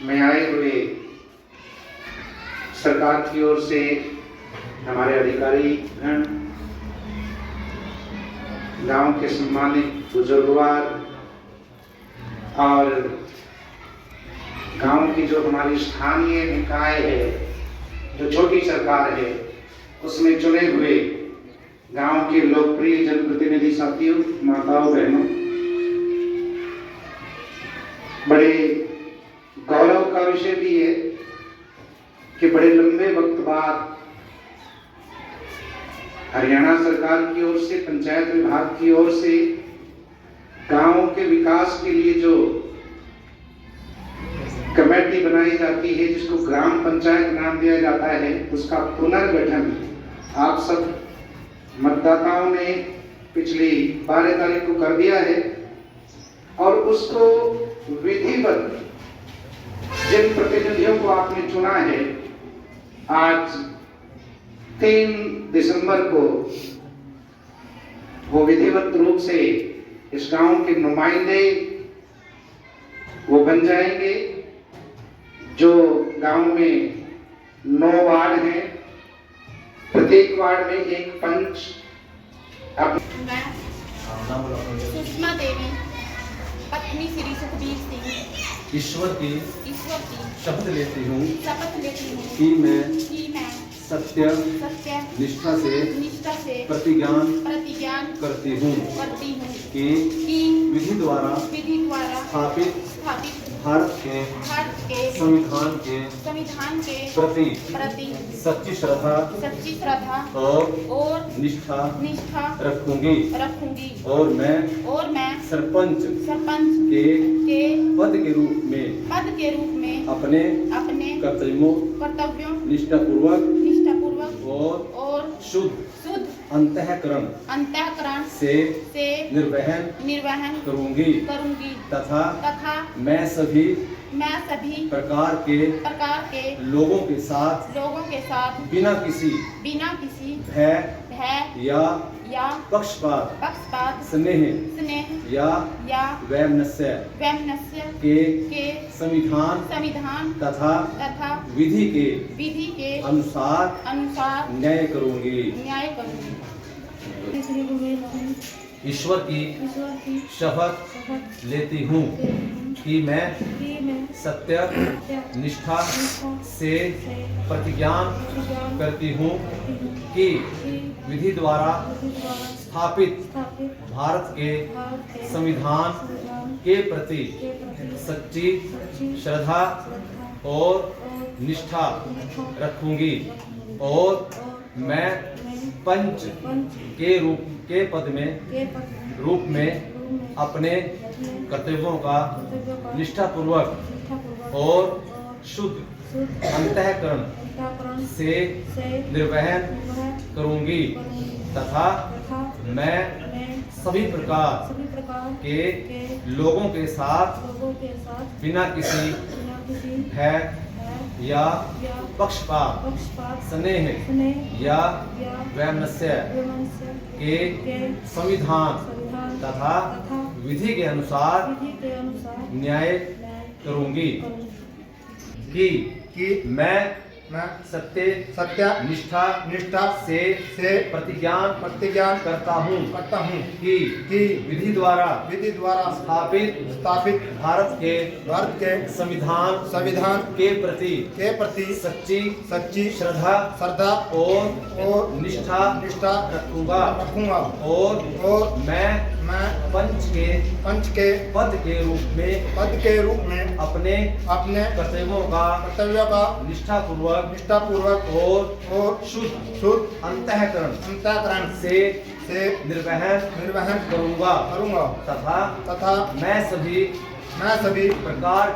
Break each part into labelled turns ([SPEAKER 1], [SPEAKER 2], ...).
[SPEAKER 1] में आए हुए सरकार की ओर से हमारे अधिकारी गण, गांव के सम्मानित बुजुर्गवार और गांव की जो हमारी स्थानीय निकाय है, जो छोटी सरकार है, उसमें चुने हुए गांव के लोकप्रिय जनप्रतिनिधि साथियों, माताओं, बहनों, बड़े गौरव का विषय भी है कि बड़े लंबे वक्त बाद हरियाणा सरकार की ओर से, पंचायत विभाग की ओर से गांवों के विकास के लिए जो कमेटी बनाई जाती है, जिसको ग्राम पंचायत नाम दिया जाता है, उसका पुनर्गठन आप सब मतदाताओं ने पिछली 12 तारीख को कर दिया है और उसको विधिवत जिन प्रतिनिधियों को आपने चुना है, आज 3 दिसंबर को वो विधिवत रूप से इस गांव के नुमाइंदे वो बन जाएंगे। जो गांव में 9 वार्ड हैं, प्रत्येक वार्ड में एक पंच।
[SPEAKER 2] मैं सुषमा देवी, पत्नी श्री सुखबीर सिंह,
[SPEAKER 3] ईश्वर की शपथ लेती हूँ
[SPEAKER 2] कि
[SPEAKER 3] कि मैं
[SPEAKER 2] सत्य
[SPEAKER 3] निष्ठा से
[SPEAKER 2] प्रतिज्ञान
[SPEAKER 3] करती हूँ कि विधि द्वारा स्थापित भारत के संविधान के प्रति सच्ची श्रद्धा और निष्ठा रखूंगी और मैं सरपंच के पद के रूप में अपने कर्तव्यों निष्ठापूर्वक और शुद्ध अंतःकरण से निर्वहन करूंगी तथा मैं सभी प्रकार के लोगों के साथ बिना किसी भय या पक्षपात स्नेह या वैमनस्य के संविधान तथा विधि के अनुसार न्याय करूंगी। ईश्वर की शपथ लेती हूँ कि मैं सत्य निष्ठा से प्रतिज्ञान करती हूँ कि विधि द्वारा स्थापित भारत के संविधान के प्रति सच्ची श्रद्धा और निष्ठा रखूंगी और मैं पंच के पद में अपने कर्तव्यों का निष्ठापूर्वक और शुद्ध अंतःकरण से निर्वहन करूंगी तथा मैं सभी प्रकार के लोगों के साथ बिना किसी भय या पक्षपात स्नेह या वैमनस्य के संविधान तथा विधि के अनुसार न्याय करूंगी कि मैं सत्य निष्ठा से प्रतिज्ञान करता हूँ कि विधि द्वारा स्थापित भारत के संविधान के प्रति सच्ची श्रद्धा और निष्ठा रखूंगा और मैं पंच के पद के रूप में अपने कर्तव्यों का निष्ठापूर्वक और शुद्ध अंतःकरण से निर्वहन करूंगा तथा मैं सभी प्रकार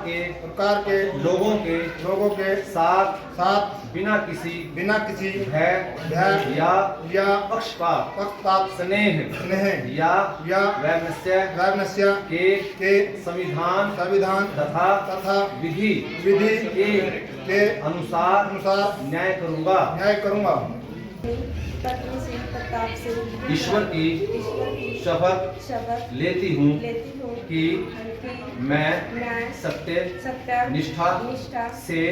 [SPEAKER 3] के लोगों के साथ बिना किसी भय या पक्षपात स्नेह या वैमनस्य के संविधान तथा विधि के अनुसार न्याय करूंगा।
[SPEAKER 2] पत्नी श्री प्रताप सिंह
[SPEAKER 3] ईश्वर की
[SPEAKER 2] ईश्वर की
[SPEAKER 3] शपथ
[SPEAKER 2] शपथ
[SPEAKER 3] लेती हूँ
[SPEAKER 2] लेती हूँ
[SPEAKER 3] कि मैं सत्य
[SPEAKER 2] सत्य
[SPEAKER 3] निष्ठा
[SPEAKER 2] निष्ठा
[SPEAKER 3] से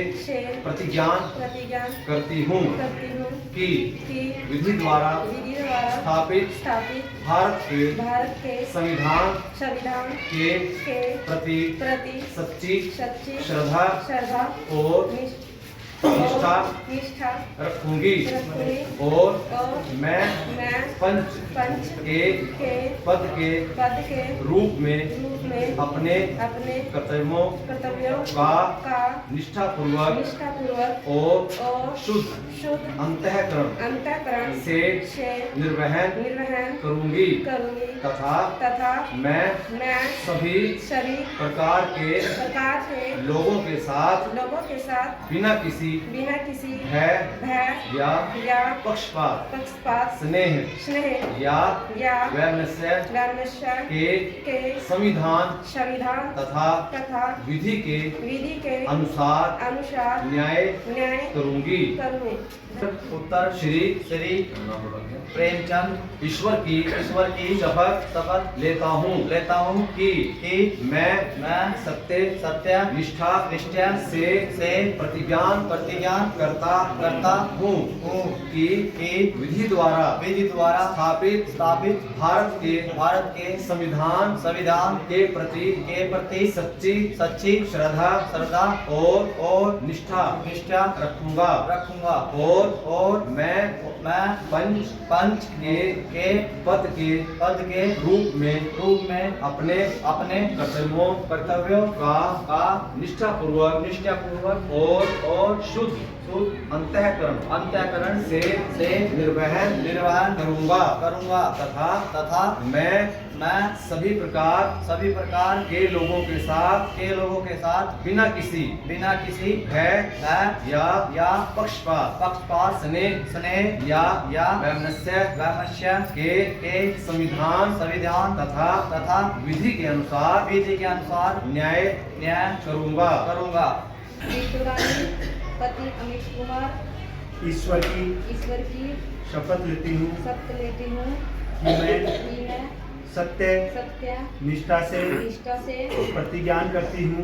[SPEAKER 2] प्रतिज्ञा
[SPEAKER 3] करती हूँ कि विधि द्वारा स्थापित भारत के संविधान के प्रति सच्ची श्रद्धा और निष्ठा रखूंगी और मैं पंच के पद के रूप में अपने कर्तव्यों का निष्ठापूर्वक और शुद्ध अंतःकरण से निर्वहन करूंगी तथा मैं सभी प्रकार के लोगों के साथ बिना किसी भय या पक्षपात स्नेह या वैमनस्य के संविधान तथा विधि के अनुसार न्याय करूंगी। उत्तर श्री प्रेमचंद ईश्वर की शपथ लेता हूँ कि मैं सत्य निष्ठा से प्रतिज्ञा करता हूँ कि विधि द्वारा स्थापित भारत के संविधान के प्रति सच्ची श्रद्धा और निष्ठा रखूंगा और मैं पंच के पद के रूप में अपने कर्तव्यों का निष्ठापूर्वक और शुद्ध अंतःकरण से निर्वहन करूंगा तथा मैं सभी प्रकार के लोगों के साथ बिना किसी भय या पक्षपात स्नेह या वैमनस्य के संविधान तथा विधि के अनुसार न्याय करूंगा।
[SPEAKER 2] पति अमित कुमार
[SPEAKER 1] ईश्वर
[SPEAKER 2] की
[SPEAKER 1] शपथ लेती हूँ
[SPEAKER 2] कि मैं
[SPEAKER 1] सत्य निष्ठा से प्रतिज्ञा करती हूँ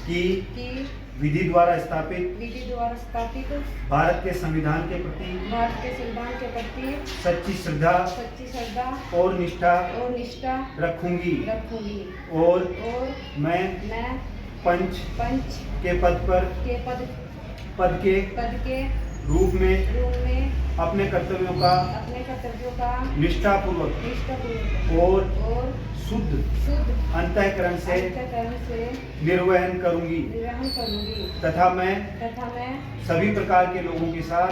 [SPEAKER 1] कि विधि द्वारा स्थापित भारत के संविधान के प्रति सच्ची श्रद्धा और निष्ठा रखूंगी और मैं पंच के पद के रूप में अपने कर्तव्यों का निष्ठापूर्वक और शुद्ध अंतःकरण से निर्वहन करूंगी तथा मैं सभी प्रकार के लोगों के साथ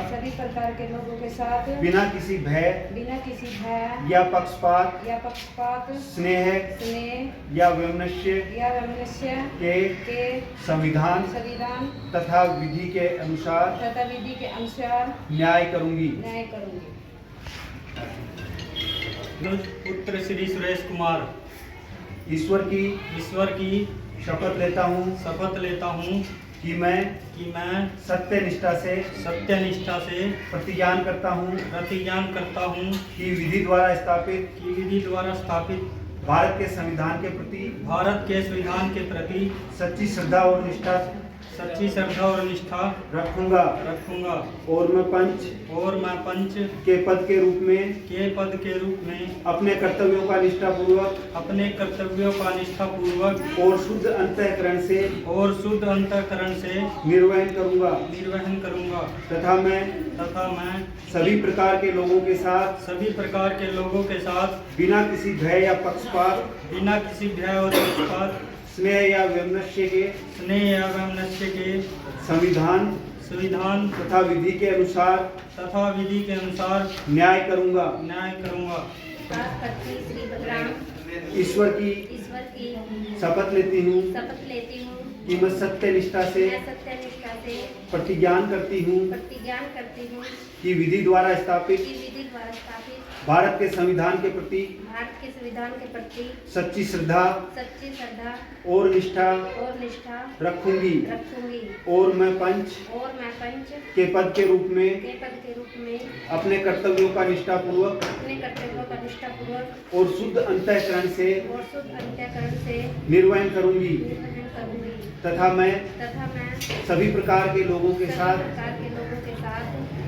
[SPEAKER 1] बिना किसी भय या पक्षपात स्नेह या वैमनस्य के संविधान तथा विधि के अनुसार न्याय करूंगी।
[SPEAKER 4] पुत्र श्री सुरेश कुमार
[SPEAKER 1] ईश्वर की शपथ लेता हूँ कि मैं सत्य निष्ठा से प्रतिज्ञा करता हूँ कि विधि द्वारा स्थापित भारत के संविधान के प्रति सच्ची श्रद्धा और निष्ठा रखूंगा और मैं पंच के पद के रूप में अपने कर्तव्यों का निष्ठापूर्वक और शुद्ध अंतःकरण से निर्वहन करूंगा तथा मैं सभी प्रकार के लोगों के साथ बिना किसी भय या पक्षपात स्नेह या वैमनस्य के संविधान तथा विधि के अनुसार न्याय करूंगा।
[SPEAKER 2] पत्नी श्री बलराम
[SPEAKER 1] ईश्वर की शपथ लेती हूँ
[SPEAKER 4] कि मैं सत्यनिष्ठा से
[SPEAKER 2] मैं सत्यनिष्ठा से
[SPEAKER 4] प्रतिज्ञान करती हूँ
[SPEAKER 2] प्रतिज्ञान करती हूँ
[SPEAKER 4] कि विधि द्वारा
[SPEAKER 2] कि
[SPEAKER 4] स्थापित
[SPEAKER 2] विधि द्वारा स्थापित
[SPEAKER 4] भारत के संविधान के प्रति
[SPEAKER 2] भारत के संविधान के प्रति
[SPEAKER 4] सच्ची श्रद्धा
[SPEAKER 2] सच्ची श्रद्धा
[SPEAKER 4] और निष्ठा
[SPEAKER 2] और निष्ठा
[SPEAKER 4] रखूंगी
[SPEAKER 2] रखूंगी
[SPEAKER 4] और मैं पंच के पद के रूप में अपने कर्तव्यों का निष्ठापूर्वक
[SPEAKER 2] अपने कर्तव्यों का निष्ठापूर्वक
[SPEAKER 4] और शुद्ध अंतःकरण से
[SPEAKER 2] निर्वहन करूंगी
[SPEAKER 4] तथा मैं सभी प्रकार के लोगों के
[SPEAKER 2] सभी
[SPEAKER 4] साथ
[SPEAKER 2] प्रकार के लोगों के साथ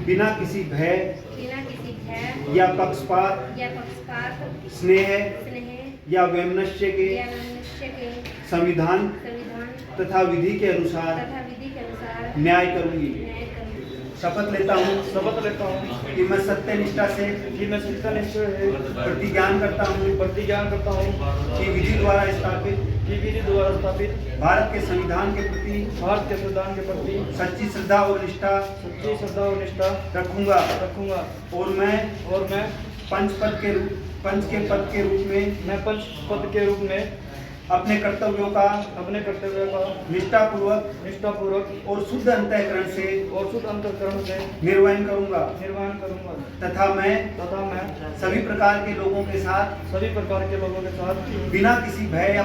[SPEAKER 4] बिना किसी भय
[SPEAKER 2] बिना किसी भय
[SPEAKER 4] या पक्षपात
[SPEAKER 2] या पक्षपात
[SPEAKER 4] स्नेह
[SPEAKER 2] स्नेह
[SPEAKER 4] या वैमनस्य के
[SPEAKER 2] या मनुष्य के
[SPEAKER 4] संविधान
[SPEAKER 2] संविधान
[SPEAKER 4] तथा विधि के अनुसार
[SPEAKER 2] तथा विधि के अनुसार
[SPEAKER 4] न्याय करूंगी।
[SPEAKER 2] न्याय करूंगी।
[SPEAKER 4] शपथ लेता हूँ कि मैं सत्यनिष्ठा से प्रतिज्ञान करता हूँ कि विधि द्वारा स्थापित भारत के संविधान के प्रति सच्ची श्रद्धा और निष्ठा रखूंगा और मैं पंच के पद के रूप में अपने कर्तव्यों का निष्ठापूर्वक और शुद्ध अंतःकरण से निर्वहन करूंगा तथा मैं सभी प्रकार के लोगों के साथ बिना किसी भय या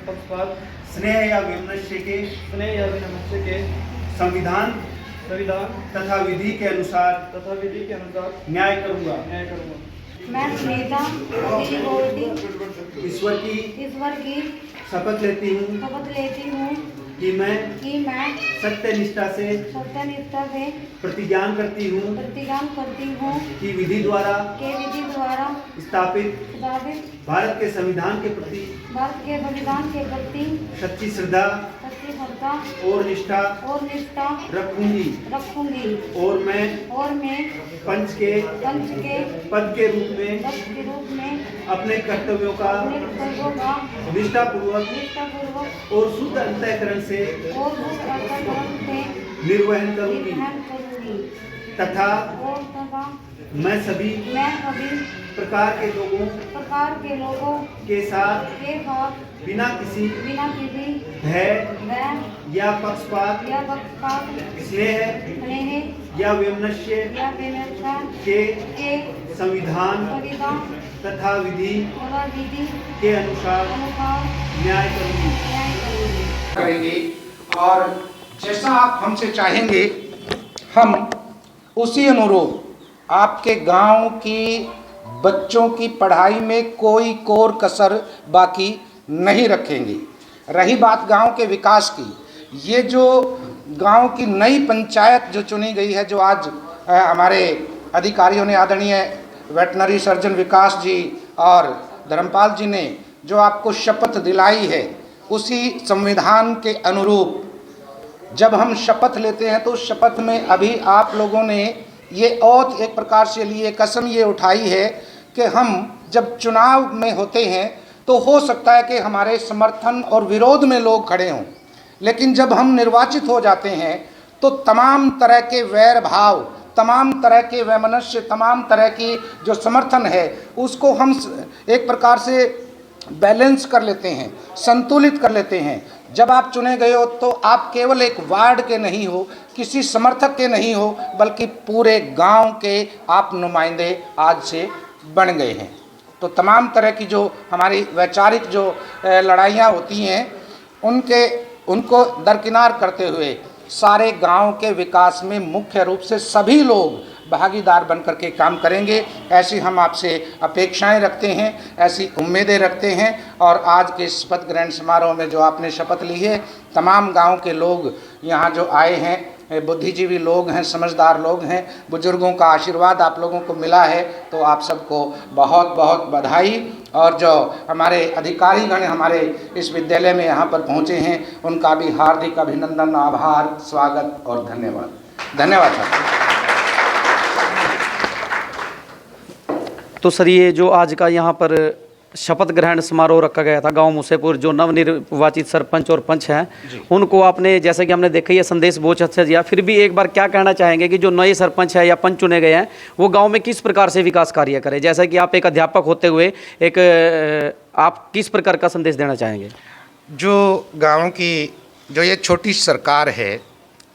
[SPEAKER 4] पक्षपात स्नेह या वैमनस्य के संविधान तथा विधि के अनुसार न्याय करूंगा।
[SPEAKER 2] मैं सुनीता
[SPEAKER 4] ईश्वर की शपथ लेती हूँ कि मैं सत्यनिष्ठा से प्रतिज्ञान करती हूँ कि विधि द्वारा स्थापित भारत के संविधान के प्रति सच्ची श्रद्धा और निष्ठा रखूंगी और मैं पंच के पद के रूप में अपने कर्तव्यों का निष्ठापूर्वक और शुद्ध अंतःकरण से निर्वहन करूंगी तथा मैं सभी प्रकार के लोगों के साथ बिना किसी भय या पक्षपात स्नेह या वैमनस्य के संविधान तथा विधि के अनुसार न्याय
[SPEAKER 1] करेंगे और जैसा आप हमसे चाहेंगे हम उसी अनुरूप आपके गांव की बच्चों की पढ़ाई में कोई कोर कसर बाकी नहीं रखेंगे। रही बात गांव के विकास की, ये जो गांव की नई पंचायत जो चुनी गई है, जो आज हमारे अधिकारियों ने, आदरणीय वेटनरी सर्जन विकास जी और धर्मपाल जी ने जो आपको शपथ दिलाई है, उसी संविधान के अनुरूप जब हम शपथ लेते हैं तो शपथ में अभी आप लोगों ने ये औत एक प्रकार से लिए, कसम ये उठाई है कि हम जब चुनाव में होते हैं तो हो सकता है कि हमारे समर्थन और विरोध में लोग खड़े हों, लेकिन जब हम निर्वाचित हो जाते हैं तो तमाम तरह के वैर भाव, तमाम तरह के वैमनस्य, तमाम तरह की जो समर्थन है उसको हम एक प्रकार से बैलेंस कर लेते हैं, संतुलित कर लेते हैं। जब आप चुने गए हो तो आप केवल एक वार्ड के नहीं हो, किसी समर्थक के नहीं हो, बल्कि पूरे गांव के आप नुमाइंदे आज से बन गए हैं। तो तमाम तरह की जो हमारी वैचारिक जो लड़ाइयाँ होती हैं उनको दरकिनार करते हुए सारे गांव के विकास में मुख्य रूप से सभी लोग भागीदार बनकर के काम करेंगे, ऐसी हम आपसे अपेक्षाएं रखते हैं, ऐसी उम्मीदें रखते हैं। और आज के शपथ ग्रहण समारोह में जो आपने शपथ ली है, तमाम गांव के लोग यहाँ जो आए हैं, बुद्धिजीवी लोग हैं, समझदार लोग हैं, बुजुर्गों का आशीर्वाद आप लोगों को मिला है, तो आप सबको बहुत बहुत बधाई। और जो हमारे अधिकारीगण हमारे इस विद्यालय में यहाँ पर पहुँचे हैं, उनका भी हार्दिक अभिनंदन, आभार, स्वागत और धन्यवाद। धन्यवाद सर।
[SPEAKER 5] तो सर, ये जो आज का यहाँ पर शपथ ग्रहण समारोह रखा गया था गांव मुसेपुर, जो नवनिर्वाचित सरपंच और पंच हैं, उनको आपने, जैसे कि हमने देखा, ये संदेश बहुत अच्छा दिया। फिर भी एक बार क्या कहना चाहेंगे कि जो नए सरपंच है या पंच चुने गए हैं, वो गांव में किस प्रकार से विकास कार्य करें? जैसा कि आप एक अध्यापक होते हुए आप किस प्रकार का संदेश देना चाहेंगे?
[SPEAKER 1] जो गांव की जो ये छोटी सरकार है,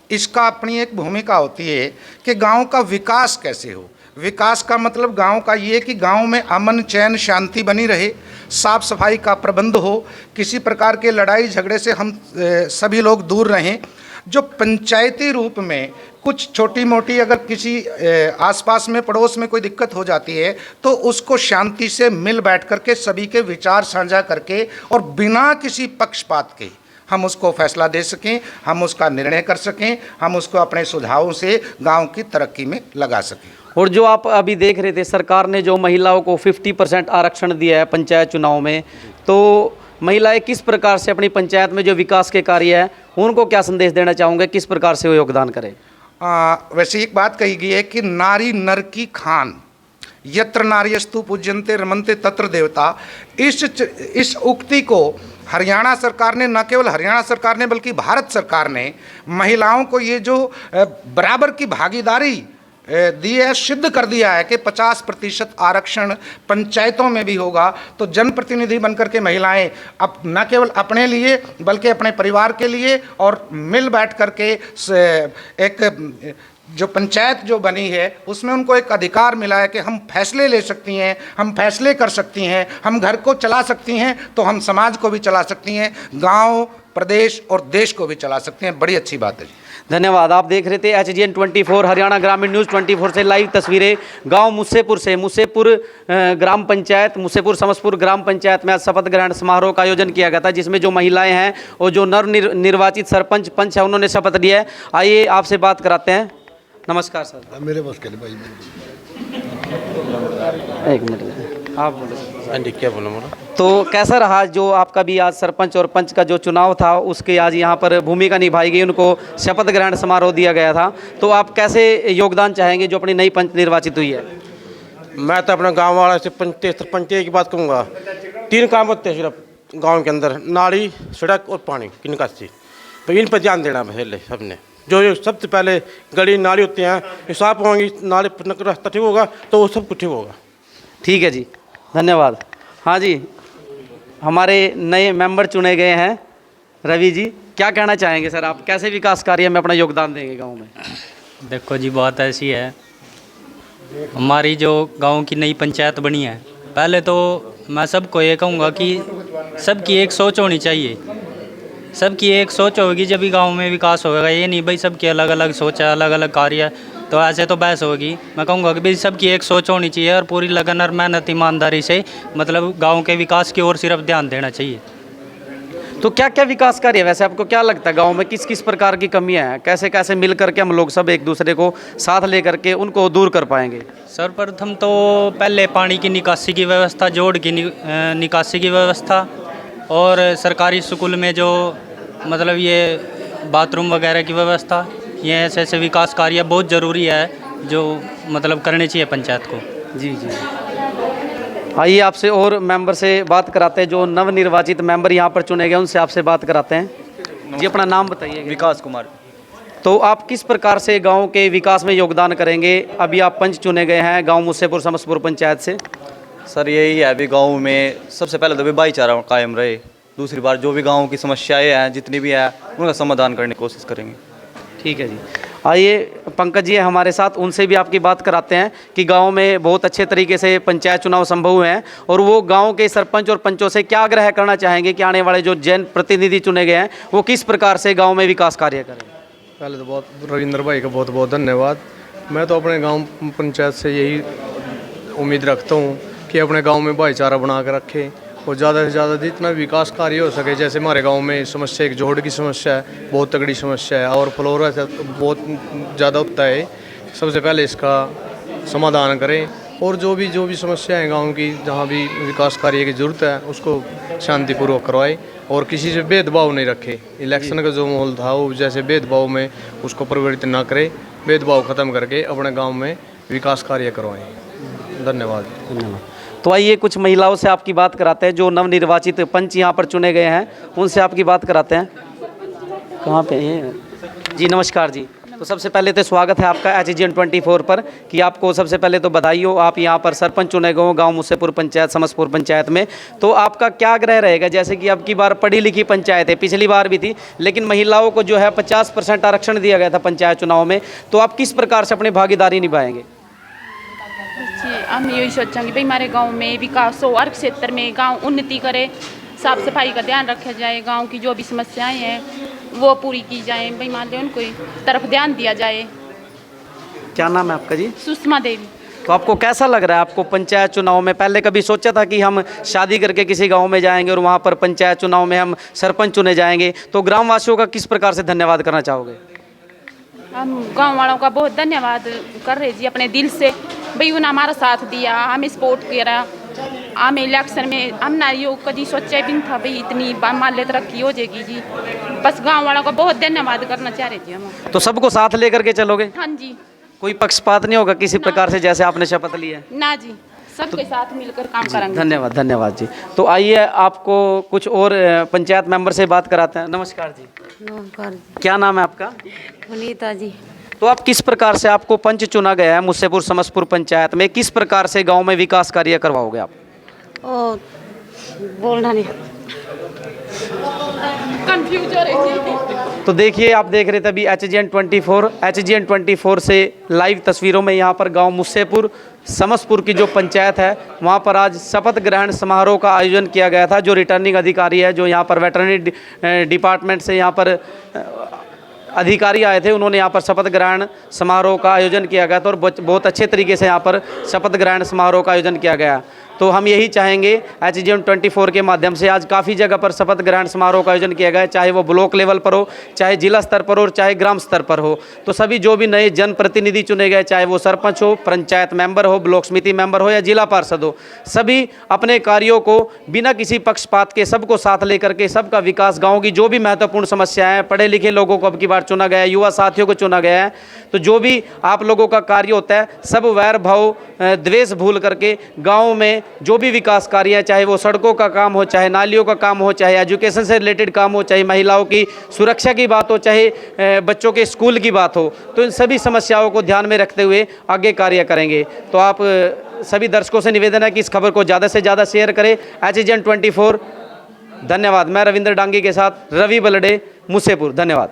[SPEAKER 1] इसका अपनी एक भूमिका होती है कि गांव का विकास कैसे हो। विकास का मतलब गांव का ये कि गांव में अमन चैन शांति बनी रहे, साफ सफाई का प्रबंध हो, किसी प्रकार के लड़ाई झगड़े से हम सभी लोग दूर रहें। जो पंचायती रूप में कुछ छोटी मोटी अगर किसी आसपास में पड़ोस में कोई दिक्कत हो जाती है तो उसको शांति से मिल बैठ करके सभी के विचार साझा करके और बिना किसी पक्षपात के हम उसको फैसला दे सकें, हम उसका निर्णय कर सकें, हम उसको अपने सुझावों से गांव की तरक्की में लगा सकें।
[SPEAKER 5] और जो आप अभी देख रहे थे, सरकार ने जो महिलाओं को 50% आरक्षण दिया है पंचायत चुनाव में, तो महिलाएं किस प्रकार से अपनी पंचायत में जो विकास के कार्य है उनको क्या संदेश देना चाहूँगे, किस प्रकार से वो योगदान करें?
[SPEAKER 1] वैसे एक बात कही गई है कि नारी नर की खान, यत्र नार्यस्तु पूज्यन्ते रमन्ते तत्र देवता। इस उक्ति को हरियाणा सरकार ने, न केवल हरियाणा सरकार ने बल्कि भारत सरकार ने महिलाओं को ये जो बराबर की भागीदारी दी है, सिद्ध कर दिया है कि 50% आरक्षण पंचायतों में भी होगा। तो जनप्रतिनिधि बनकर के महिलाएं अब न केवल अपने लिए बल्कि अपने परिवार के लिए और मिल बैठ करके एक जो पंचायत जो बनी है उसमें उनको एक अधिकार मिला है कि हम फैसले ले सकती हैं, हम फैसले कर सकती हैं, हम घर को चला सकती हैं तो हम समाज को भी चला सकती हैं, गांव, प्रदेश और देश को भी चला सकती हैं। बड़ी अच्छी बात है जी।
[SPEAKER 5] धन्यवाद। आप देख रहे थे HGN 24 हरियाणा ग्रामीण न्यूज़ 24 से लाइव तस्वीरें गांव मुसेपुर से। मुसेपुर ग्राम पंचायत, मुसेपुर समसपुर ग्राम पंचायत में आज शपथ ग्रहण समारोह का आयोजन किया गया था, जिसमें जो महिलाएं हैं और जो निर्वाचित सरपंच पंच है उन्होंने शपथ लिया है। आइए आपसे बात कराते हैं। नमस्कार सर।
[SPEAKER 6] मेरे बस के भाई,
[SPEAKER 5] एक मिनट आप बोलो।
[SPEAKER 6] क्या बोला मोरा?
[SPEAKER 5] तो कैसा रहा जो आपका भी आज सरपंच और पंच का जो चुनाव था उसके आज यहाँ पर भूमिका निभाई गई, उनको शपथ ग्रहण समारोह दिया गया था, तो आप कैसे योगदान चाहेंगे जो अपनी नई पंच निर्वाचित हुई है?
[SPEAKER 6] मैं तो अपना गांव वाला से सरपंच की बात कहूँगा। 3 काम होते हैं सिर्फ गांव के अंदर, नाली, सड़क और पानी की निकासी। तो इन पर ध्यान देना पहले सबने। जो सबसे पहले गली नाली होती हैं, ये साफ होंगी, नाली रास्ता ठीक होगा तो वो सब कुछ ठीक होगा।
[SPEAKER 5] ठीक है जी, धन्यवाद। हाँ जी, हमारे नए मेंबर चुने गए हैं रवि जी, क्या कहना चाहेंगे सर, आप कैसे विकास कार्य में अपना योगदान देंगे गांव में?
[SPEAKER 7] देखो जी, बात ऐसी है, हमारी जो गांव की नई पंचायत बनी है, पहले तो मैं सबको ये कहूँगा कि सबकी एक सोच होनी चाहिए। सबकी एक सोच होगी जब भी गांव में विकास होगा। ये नहीं भाई सबकी अलग अलग सोच है, अलग अलग कार्य है, तो ऐसे तो बहस होगी। मैं कहूँगा कि भाई सबकी एक सोच होनी चाहिए और पूरी लगन और मेहनत ईमानदारी से मतलब गांव के विकास की ओर सिर्फ ध्यान देना चाहिए।
[SPEAKER 5] तो क्या क्या विकास कार्य है वैसे आपको क्या लगता है गांव में किस किस प्रकार की कमियां हैं, कैसे कैसे मिल करके हम लोग सब एक दूसरे को साथ लेकर के उनको दूर कर पाएंगे?
[SPEAKER 7] सर्वप्रथम तो पहले पानी की निकासी की व्यवस्था, जोड़ की निकासी की व्यवस्था, और सरकारी स्कूल में जो मतलब ये बाथरूम वगैरह की व्यवस्था, ये ऐसे ऐसे विकास कार्य बहुत ज़रूरी है जो मतलब करने चाहिए पंचायत को।
[SPEAKER 5] जी जी, आइए आपसे और मेंबर से बात कराते हैं, जो नवनिर्वाचित मेंबर यहाँ पर चुने गए उनसे आपसे बात कराते हैं। जी, अपना नाम बताइए।
[SPEAKER 8] विकास कुमार।
[SPEAKER 5] तो आप किस प्रकार से गांव के विकास में योगदान करेंगे? अभी आप पंच चुने गए हैं गांव मुसेपुर समसपुर पंचायत से।
[SPEAKER 8] सर यही है, अभी गांव में सबसे पहले तो भी भाईचारा कायम रहे, दूसरी बार जो भी गांव की समस्याएं हैं जितनी भी हैं उनका समाधान करने की कोशिश करेंगे।
[SPEAKER 5] ठीक है जी, आइए पंकज जी हमारे साथ, उनसे भी आपकी बात कराते हैं कि गांव में बहुत अच्छे तरीके से पंचायत चुनाव संभव हुए हैं और वो गांव के सरपंच और पंचों से क्या आग्रह करना चाहेंगे कि आने वाले जो जन प्रतिनिधि चुने गए हैं वो किस प्रकार से गांव में विकास कार्य करें?
[SPEAKER 9] पहले तो बहुत रविंद्र भाई का बहुत बहुत धन्यवाद। मैं तो अपने गांव पंचायत से यही उम्मीद रखता हूँ कि अपने गांव में भाईचारा बना कर रखें और ज़्यादा से ज़्यादा जितना विकास कार्य हो सके। जैसे हमारे गांव में समस्या, एक जोड़ की समस्या है, बहुत तगड़ी समस्या है और फ्लोरा से बहुत ज़्यादा होता है। सबसे पहले इसका समाधान करें और जो भी समस्या है गांव की, जहां भी विकास कार्य की ज़रूरत है उसको शांतिपूर्वक करवाए और किसी से भेदभाव नहीं रखे। इलेक्शन का जो माहौल था वो जैसे भेदभाव में उसको परिवर्तित ना करे, भेदभाव ख़त्म करके अपने गाँव में विकास कार्य करवाएँ। धन्यवाद।
[SPEAKER 5] तो आइए कुछ महिलाओं से आपकी बात कराते हैं, जो नवनिर्वाचित पंच यहाँ पर चुने गए हैं उनसे आपकी बात कराते हैं। कहाँ पे हैं जी? नमस्कार जी, तो सबसे पहले तो स्वागत है आपका HGN24 पर कि आपको सबसे पहले तो बधाई हो, आप यहाँ पर सरपंच चुने गए हो गांव मुसेपुर पंचायत समसपुर पंचायत में। तो आपका क्या आग्रह रहेगा, जैसे कि अब की बार पढ़ी लिखी पंचायत है, पिछली बार भी थी, लेकिन महिलाओं को जो है 50% आरक्षण दिया गया था पंचायत चुनाव में, तो आप किस प्रकार से अपनी भागीदारी निभाएंगे?
[SPEAKER 10] जी, हम यही सोचेंगे भाई हमारे गांव में विकास हो, हर क्षेत्र में गांव उन्नति करे, साफ सफाई का ध्यान रखा जाए, गांव की जो भी समस्याएं हैं वो पूरी की जाए, भाई मान लो उनको तरफ ध्यान दिया जाए।
[SPEAKER 5] क्या नाम है आपका जी?
[SPEAKER 10] सुषमा देवी।
[SPEAKER 5] तो आपको कैसा लग रहा है, आपको पंचायत चुनाव में पहले कभी सोचा था कि हम शादी करके किसी गांव में जाएंगे और वहां पर पंचायत चुनाव में हम सरपंच चुने जाएंगे, तो ग्रामवासियों का किस प्रकार से धन्यवाद करना चाहोगे?
[SPEAKER 10] हम गांव वालों का बहुत धन्यवाद कर रहे जी अपने दिल से, भाई उन्होंने हमारा साथ दिया, हमें सपोर्ट किया, हमें इलेक्शन में हम ना यो कभी सोचा भी नहीं था भाई इतनी माल्य तरक्की हो जाएगी जी। बस गांव वालों का बहुत धन्यवाद करना चाह रहे जी हम।
[SPEAKER 5] तो सबको साथ लेकर के चलोगे?
[SPEAKER 10] हाँ जी।
[SPEAKER 5] कोई पक्षपात नहीं होगा किसी प्रकार से, जैसे आपने शपथ ली है?
[SPEAKER 10] ना जी, सबके साथ मिलकर काम करेंगे।
[SPEAKER 5] धन्यवाद, धन्यवाद जी। तो आइए आपको कुछ और पंचायत मेंबर से बात कराते हैं। नमस्कार जी।
[SPEAKER 2] नमस्कार जी।
[SPEAKER 5] क्या नाम है आपका?
[SPEAKER 2] पुनीता जी।
[SPEAKER 5] तो आप किस प्रकार से, आपको पंच चुना गया है मुसेपुर समसपुर पंचायत में, किस प्रकार से गांव में विकास कार्य करवाओगे आप?
[SPEAKER 2] ओ बोलना नहीं,
[SPEAKER 10] कंफ्यूज हो रही थी।
[SPEAKER 5] तो देखिए, आप देख रहे थे अभी HGN24 से लाइव तस्वीरों में यहाँ पर गांव मुसेपुर समसपुर की जो पंचायत है वहाँ पर आज शपथ ग्रहण समारोह का आयोजन किया गया था। जो रिटर्निंग अधिकारी है, जो यहाँ पर वेटरनरी डिपार्टमेंट से यहाँ पर अधिकारी आए थे, उन्होंने यहाँ पर शपथ ग्रहण समारोह का आयोजन किया गया था और बहुत अच्छे तरीके से यहाँ पर शपथ ग्रहण समारोह का आयोजन किया गया। तो हम यही चाहेंगे HGN24 के माध्यम से, आज काफ़ी जगह पर शपथ ग्रहण समारोह का आयोजन किया गया है, चाहे वो ब्लॉक लेवल पर हो, चाहे जिला स्तर पर हो और चाहे ग्राम स्तर पर हो। तो सभी जो भी नए जनप्रतिनिधि चुने गए, चाहे वो सरपंच हो, पंचायत मेंबर हो, ब्लॉक समिति मेंबर हो या जिला पार्षद हो, सभी अपने कार्यों को बिना किसी पक्षपात के सबको साथ लेकर के सबका विकास, गाँव की जो भी महत्वपूर्ण समस्याएं हैं, पढ़े लिखे लोगों को अब की बार चुना गया है, युवा साथियों को चुना गया है, तो जो भी आप लोगों का कार्य होता है, सब वैर भाव द्वेष भूल करके गाँव में जो भी विकास कार्य है, चाहे वो सड़कों का काम हो, चाहे नालियों का काम हो, चाहे एजुकेशन से रिलेटेड काम हो, चाहे महिलाओं की सुरक्षा की बात हो, चाहे बच्चों के स्कूल की बात हो, तो इन सभी समस्याओं को ध्यान में रखते हुए आगे कार्य करेंगे। तो आप सभी दर्शकों से निवेदन है कि इस खबर को ज़्यादा से ज़्यादा शेयर करें। HGN24। धन्यवाद। मैं रविंद्र डांगी के साथ रवि बलडे, मुसेपुर। धन्यवाद।